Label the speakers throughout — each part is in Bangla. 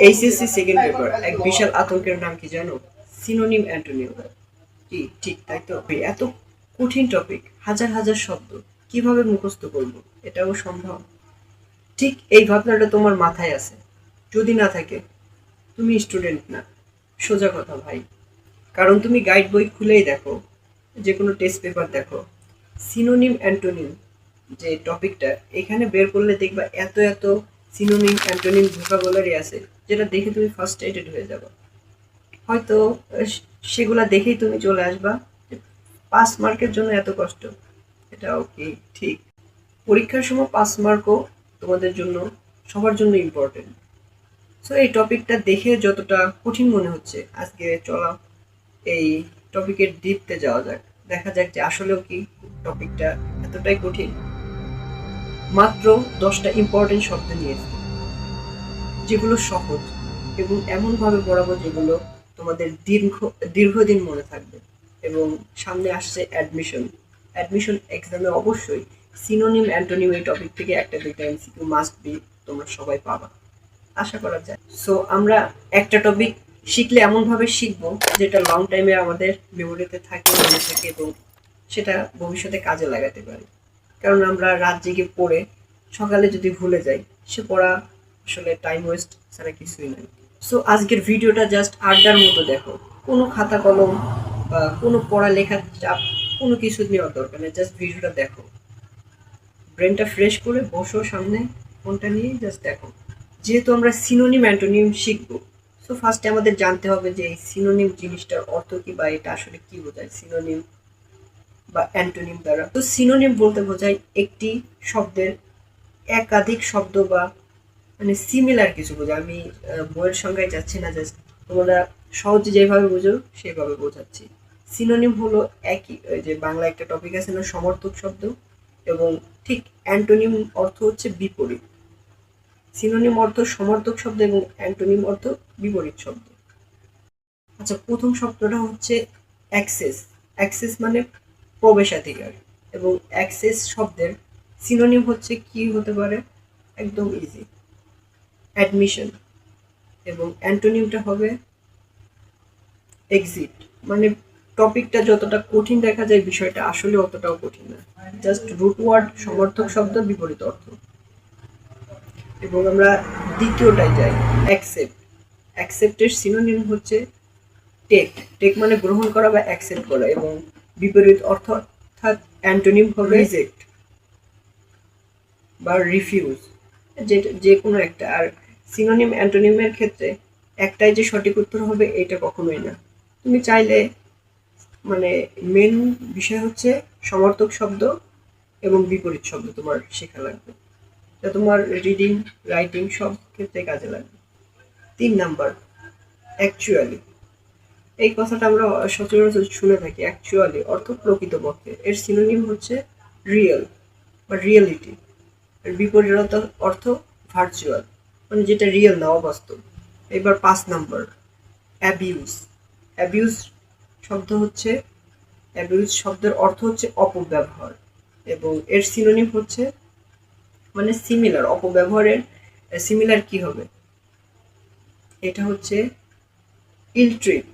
Speaker 1: এইচএসসি সেকেন্ড পেপার এক বিশাল আতঙ্কের নাম কি জানো? Synonym antonym. কি ঠিক তাই তো? এত কঠিন টপিক, হাজার হাজার শব্দ, কিভাবে মুখস্থ করবো? এটাও সম্ভব? ঠিক এই ভাবনাটা তোমার মাথায় আছে। যদি না থাকে, তুমি স্টুডেন্ট না। সোজা কথা ভাই। কারণ তুমি গাইড বই খুলেই দেখো, যে কোনো টেস্ট পেপার দেখো, সিনোনিম অ্যান্টোনিম যে টপিকটা এখানে বের করলে দেখবা এত এত সিনোনিম অ্যান্টোনিম ভোকাবুলারি আছে, যেটা দেখে তুমি ফার্স্ট্রেটেড হয়ে যাবে। হয়তো সেগুলা দেখেই তুমি চলে আসবা যে 5 মার্কের জন্য এত কষ্ট। এটাও কি ঠিক? পরীক্ষার সময় 5 মার্কও তোমাদের জন্য, সবার জন্য ইম্পর্টেন্ট। সো এই টপিকটা দেখে যতটা কঠিন মনে হচ্ছে, আজকে চলা এই টপিকের ডিপতে যাওয়া যাক। দেখা যাক যে আসলেও কি টপিকটা এতটাই কঠিন। মাত্র 10টা ইম্পর্টেন্ট শব্দ নিয়েছি, যেগুলো সহজ এবং এমনভাবে পড়াবো যেগুলো তোমাদের দীর্ঘদিন মনে থাকবে। এবং সামনে আসছে অ্যাডমিশন। অ্যাডমিশন এক্সামে অবশ্যই সিনোনিম অ্যান্টোনিম এই টপিক থেকে একটা দুইটা এমসিকিউ মাস্ট বি তোমরা সবাই পাবা, আশা করা যায়। সো আমরা একটা টপিক শিখলে এমনভাবে শিখবো যেটা লং টাইমে আমাদের মেমোরিতে থাকে, মনে থাকে এবং সেটা ভবিষ্যতে কাজে লাগাতে পারি। কারণ আমরা রাত জেগে পড়ে সকালে যদি ভুলে যাই, সে পড়া আসলে টাইম ওয়েস্ট ছাড়া কিছুই নয়। সো আজকের ভিডিওটা জাস্ট আড্ডার মতো দেখো, কোনো খাতা কলম বা কোনো পড়ালেখার চাপ কোনো কিছু নেওয়ার দরকার নেই, জাস্ট ভিডিওটা দেখো, ব্রেনটা ফ্রেশ করে বসো সামনে, ফোনটা নিয়ে জাস্ট দেখো। যেহেতু আমরা সিনোনিম অ্যান্টোনিম শিখবো, সো ফার্স্টে আমাদের জানতে হবে যে এই সিনোনিম জিনিসটার অর্থ কি, বা এটা আসলে কি বোঝায় সিনোনিম বা অ্যান্টোনিম দ্বারা। তো সিনোনিম বলতে বোঝায় একটি শব্দের একাধিক শব্দ বা মানে সিমিলার কিছু বোঝায়। আমি বইয়ের সংজ্ঞায় যাচ্ছি না, জাস্ট তোমরা সহজে যেভাবে বোঝো সেভাবে বোঝাচ্ছি। সিনোনিম হলো একই, ওই যে বাংলা একটা টপিক আছে না, সমর্থক শব্দ, এবং ঠিক অ্যান্টোনিম অর্থ হচ্ছে বিপরীত। সিনোনিম অর্থ সমর্থক শব্দ এবং অ্যান্টোনিম অর্থ বিপরীত শব্দ। আচ্ছা, প্রথম শব্দটা হচ্ছে অ্যাক্সেস। অ্যাক্সেস মানে প্রবেশাধিকার, এবং অ্যাক্সেস শব্দের সিনোনিম হচ্ছে কি হতে পারে? একদম ইজি, অ্যাডমিশন। এবং অ্যান্টোনিমটা হবে এক্সিট। মানে টপিকটা যতটা কঠিন দেখা যায়, বিষয়টা আসলে অতটাও কঠিন না, জাস্ট রুট ওয়ার্ড সমর্থক শব্দ বিপরীত অর্থ। এবং আমরা দ্বিতীয়টায় যাই, অ্যাকসেপ্ট। অ্যাকসেপ্টের সিনোনিম হচ্ছে টেক। টেক মানে গ্রহণ করা বা অ্যাকসেপ্ট করা, এবং বিপরীত অর্থ অর্থাৎ অ্যান্টোনিম হবে রিজেক্ট বা রিফিউজ, যেটা যে কোনো একটা। আর সিনোনিম অ্যান্টোনিমের ক্ষেত্রে একটাই যে সঠিক উত্তর হবে এটা কখনোই না। তুমি চাইলে মানে মেন বিষয় হচ্ছে সমর্থক শব্দ এবং বিপরীত শব্দ তোমার শেখা লাগবে, যা তোমার রিডিং রাইটিং সব ক্ষেত্রে কাজে লাগবে। 3 নাম্বার, অ্যাকচুয়ালি। এই কথাটা আমরা সচরাচর শুনে থাকি, অ্যাকচুয়ালি অর্থ প্রকৃতপক্ষে। এর সিনোনিম হচ্ছে রিয়েল বা রিয়েলিটি। এর বিপরীত অর্থ ভার্চুয়াল, মানে যেটা রিয়েল না, অবাস্তব। এবার 5 নাম্বার, অ্যাবিউজ। অ্যাবিউজ শব্দ হচ্ছে, অ্যাবিউজ শব্দের অর্থ হচ্ছে অপব্যবহার, এবং এর সিনোনিম হচ্ছে মানে সিমিলার। অপব্যবহারের সিমিলার কি হবে? এটা হচ্ছে ইল ট্রিট।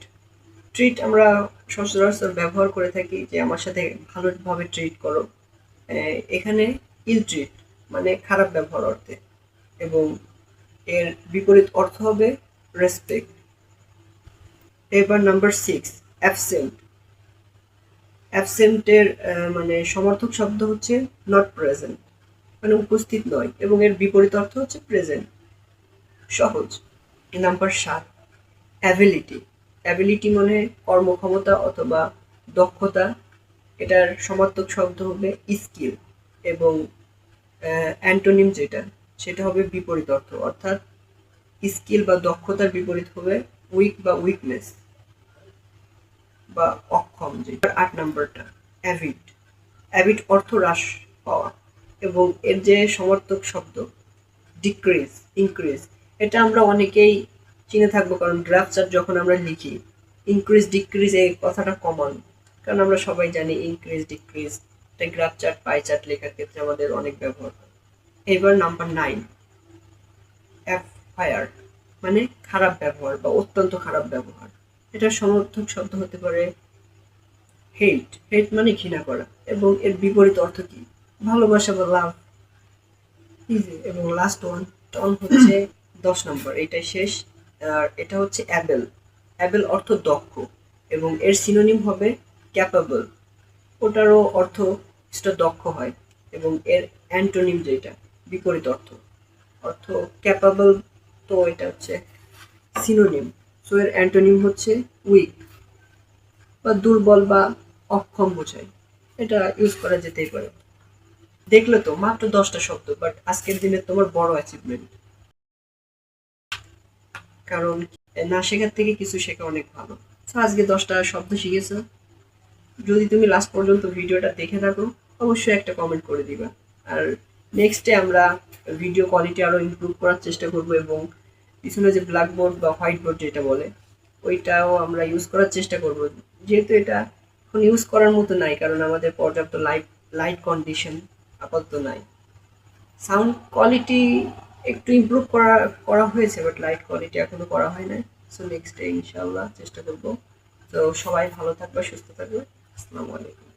Speaker 1: ট্রিট আমরা সচরাচর ব্যবহার করে থাকি যে আমার সাথে ভালোভাবে ট্রিট করো। এখানে ইল ট্রিট মানে খারাপ ব্যবহার অর্থে, এবং এর বিপরীত অর্থ হবে রেসপেক্ট। এবার নাম্বার 6, অ্যাবসেন্ট। অ্যাবসেন্টের মানে সমর্থক শব্দ হচ্ছে নট প্রেজেন্ট, মানে উপস্থিত নয়, এবং এর বিপরীত অর্থ হচ্ছে প্রেজেন্ট। সহজ। Number 7, ability. অ্যাবিলিটি মানে কর্মক্ষমতা অথবা দক্ষতা। এটার সমার্থক শব্দ হবে স্কিল, এবং অ্যান্টোনিম যেটা, সেটা হবে বিপরীত অর্থ, অর্থাৎ স্কিল বা দক্ষতার বিপরীত হবে উইক বা উইকনেস বা অক্ষম। যেটা 8 নাম্বারটা, অ্যাভিড। অ্যাভিড অর্থ হ্রাস পাওয়া, এবং এর যে সমার্থক শব্দ ডিক্রিজ, ইনক্রিজ। এটা আমরা অনেকেই চিনে থাকবো, কারণ গ্রাফ চার্ট যখন আমরা লিখি, ইনক্রিজ ডিক্রিজ এই কথাটা কমন, কারণ আমরা সবাই জানি ইনক্রিজ ডিক্রিজ। তাই গ্রাফ চার্ট পাই চার্ট লেখার ক্ষেত্রে আমাদের অনেক ব্যবহার হয়। এবার নাম্বার 9, এফআইআর। মানে খারাপ ব্যবহার বা অত্যন্ত খারাপ ব্যবহার। এটার সমর্থক শব্দ হতে পারে হেট। হেট মানে ঘৃণা করা, এবং এর বিপরীত অর্থ কি? ভালোবাসা বা লাভ। ইজি। এবং লাস্ট ওয়ান, টন হচ্ছে 10 নম্বর, এটাই শেষ। আর এটা হচ্ছে অ্যাবেল। অ্যাবেল অর্থ দক্ষ, এবং এর সিনোনিম হবে ক্যাপাবল। ওটারও অর্থ কিছুটা দক্ষ হয়, এবং এর অ্যান্টোনিম যেটা বিপরীত অর্থ, অর্থ ক্যাপাবল, তো এটা হচ্ছে সিনোনিম। সো এর অ্যান্টোনিম হচ্ছে উইক বা দুর্বল বা অক্ষম বোঝায়। এটা ইউজ করা যেতেই পারে। দেখলে তো মাত্র 10টা শব্দ, বাট আজকের দিনে তোমার বড় অ্যাচিভমেন্ট। কারণ না শেখার থেকে কিছু শেখা অনেক ভালো। তো আজকে 10টা শব্দ শিখেছো। যদি তুমি লাস্ট পর্যন্ত ভিডিওটা দেখে থাকো, অবশ্যই একটা কমেন্ট করে দিবা। আর নেক্সটে আমরা ভিডিও কোয়ালিটি আরো ইমপ্রুভ করার চেষ্টা করব, এবং পিছনে যে ব্ল্যাকবোর্ড বা হোয়াইট বোর্ড যেটা বলে, ওইটাও আমরা ইউজ করার চেষ্টা করব। যেহেতু এটা এখন ইউজ করার মতো নাই, কারণ আমাদের পর্যাপ্ত লাইট কন্ডিশন আপাতত নাই। সাউন্ড কোয়ালিটি একটু ইমপ্রুভ করা করা হয়েছে, বাট লাইট কোয়ালিটি এখনো করা হয় নাই। সো নেক্সট ডে ইনশাআল্লাহ চেষ্টা করব। তো সবাই ভালো থাকবে, সুস্থ থাকবে। আসসালামু আলাইকুম।